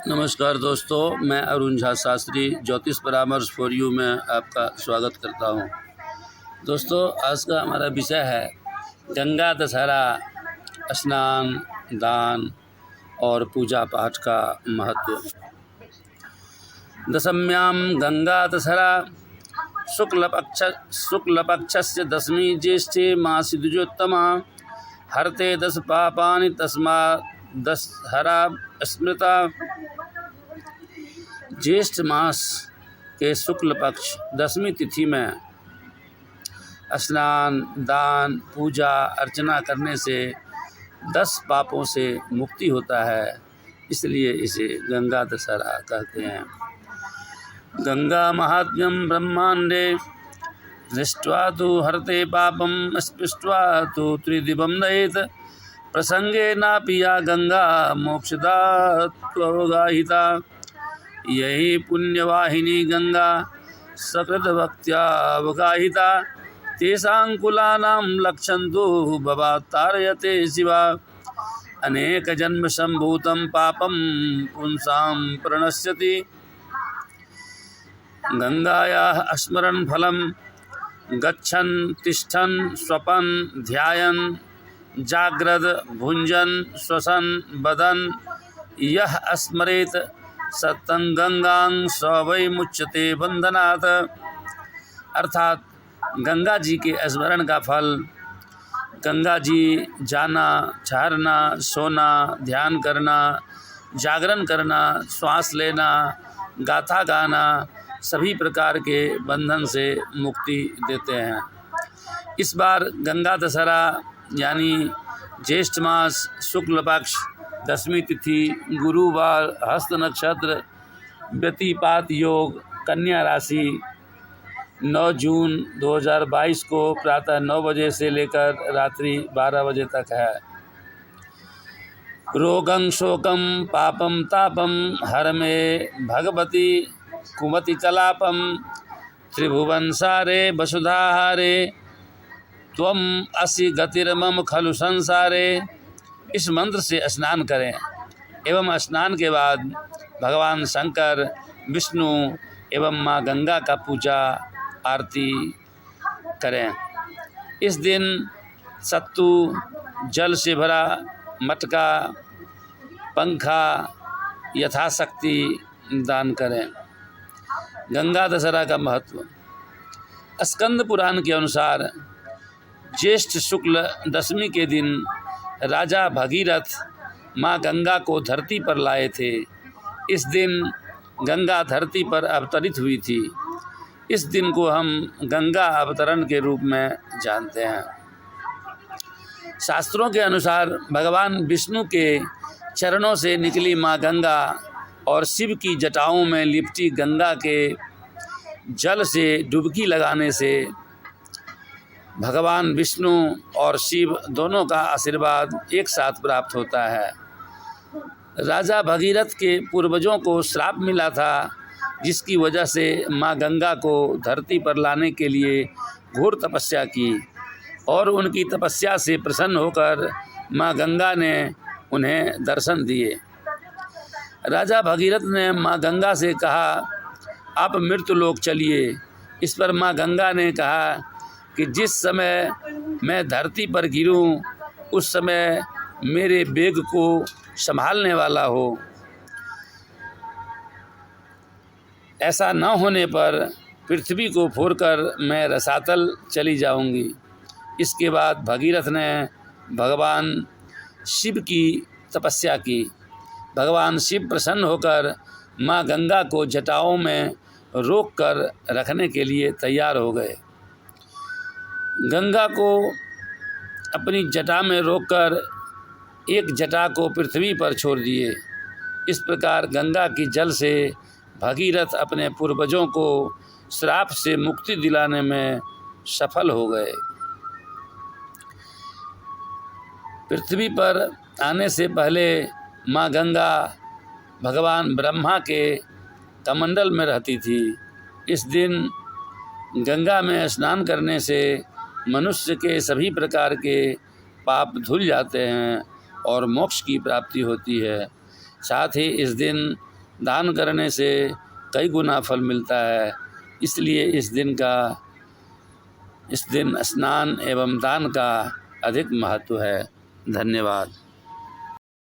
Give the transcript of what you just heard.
नमस्कार दोस्तों, मैं अरुण झा शास्त्री ज्योतिष परामर्श फॉर यू में आपका स्वागत करता हूं। दोस्तों, आज का हमारा विषय है गंगा दशहरा, स्नान, दान और पूजा पाठ का महत्व। दशम्यां गंगा दशहरा शुक्लपक्षस्य दशमी ज्येष्ठे मासी द्विजोत्तमा हरते 10 पापानि तस्मात् दशहरा स्मृता। ज्येष्ठ मास के शुक्ल पक्ष दशमी तिथि में स्नान, दान, पूजा अर्चना करने से 10 पापों से मुक्ति होता है, इसलिए इसे गंगा दशहरा कहते हैं। गंगा महात्म्यम ब्रह्मांडे दृष्ट्वा तो हरते पापम स्पृष्ट्वा तो त्रिदिवम नयेत प्रसंगे नापि या गंगा मोक्षदा त्वगाहिता। यही पुण्यवाहिनी गंगा सकृद्भक्त्यावगाहिता तेषां कुलानां लक्षन्तु भवात् तारयते शिवा। अनेक जन्म संभूतं पापं पुंसां प्रणश्यति। गंगायाः स्मरण फलं गच्छन् तिष्ठन् स्वपन् ध्यायन् जाग्रद भुञ्जन् श्वसन् वदन् यः स्मरेत् सतं गंगां स वै मुच्यते बंधनात्। अर्थात गंगा जी के स्मरण का फल गंगा जी जाना, ठहरना, सोना, ध्यान करना, जागरण करना, श्वास लेना, गाथा गाना सभी प्रकार के बंधन से मुक्ति देते हैं। इस बार गंगा दशहरा यानी ज्येष्ठ मास शुक्ल पक्ष दशमी तिथि गुरुवार हस्त नक्षत्र व्यतिपात योग कन्या राशि 9 जून 2022 को प्रातः 9 बजे से लेकर रात्रि 12 बजे तक है। रोगं शोकं पापं तापं हर मे भगवती कुमति कलापम त्रिभुवन सारे वसुधाहारे त्वम असि गतिर्मम खलु संसारे। इस मंत्र से स्नान करें एवं स्नान के बाद भगवान शंकर, विष्णु एवं माँ गंगा का पूजा आरती करें। इस दिन सत्तू, जल से भरा मटका, पंखा यथाशक्ति दान करें। गंगा दशहरा का महत्व। स्कंद पुराण के अनुसार ज्येष्ठ शुक्ल दशमी के दिन राजा भगीरथ माँ गंगा को धरती पर लाए थे। इस दिन गंगा धरती पर अवतरित हुई थी। इस दिन को हम गंगा अवतरण के रूप में जानते हैं। शास्त्रों के अनुसार भगवान विष्णु के चरणों से निकली माँ गंगा और शिव की जटाओं में लिपटी गंगा के जल से डुबकी लगाने से भगवान विष्णु और शिव दोनों का आशीर्वाद एक साथ प्राप्त होता है। राजा भगीरथ के पूर्वजों को श्राप मिला था, जिसकी वजह से माँ गंगा को धरती पर लाने के लिए घोर तपस्या की और उनकी तपस्या से प्रसन्न होकर माँ गंगा ने उन्हें दर्शन दिए। राजा भगीरथ ने माँ गंगा से कहा, आप मृत्युलोक चलिए। इस पर माँ गंगा ने कहा कि जिस समय मैं धरती पर गिरूं उस समय मेरे बेग को संभालने वाला हो। ऐसा न होने पर पृथ्वी को फोड़कर मैं रसातल चली जाऊंगी। इसके बाद भगीरथ ने भगवान शिव की तपस्या की। भगवान शिव प्रसन्न होकर माँ गंगा को जटाओं में रोक कर रखने के लिए तैयार हो गए। गंगा को अपनी जटा में रोककर एक जटा को पृथ्वी पर छोड़ दिए। इस प्रकार गंगा की जल से भगीरथ अपने पूर्वजों को श्राप से मुक्ति दिलाने में सफल हो गए। पृथ्वी पर आने से पहले माँ गंगा भगवान ब्रह्मा के कमंडल में रहती थी। इस दिन गंगा में स्नान करने से मनुष्य के सभी प्रकार के पाप धुल जाते हैं और मोक्ष की प्राप्ति होती है। साथ ही इस दिन दान करने से कई गुना फल मिलता है। इसलिए इस दिन स्नान एवं दान का अधिक महत्व है। धन्यवाद।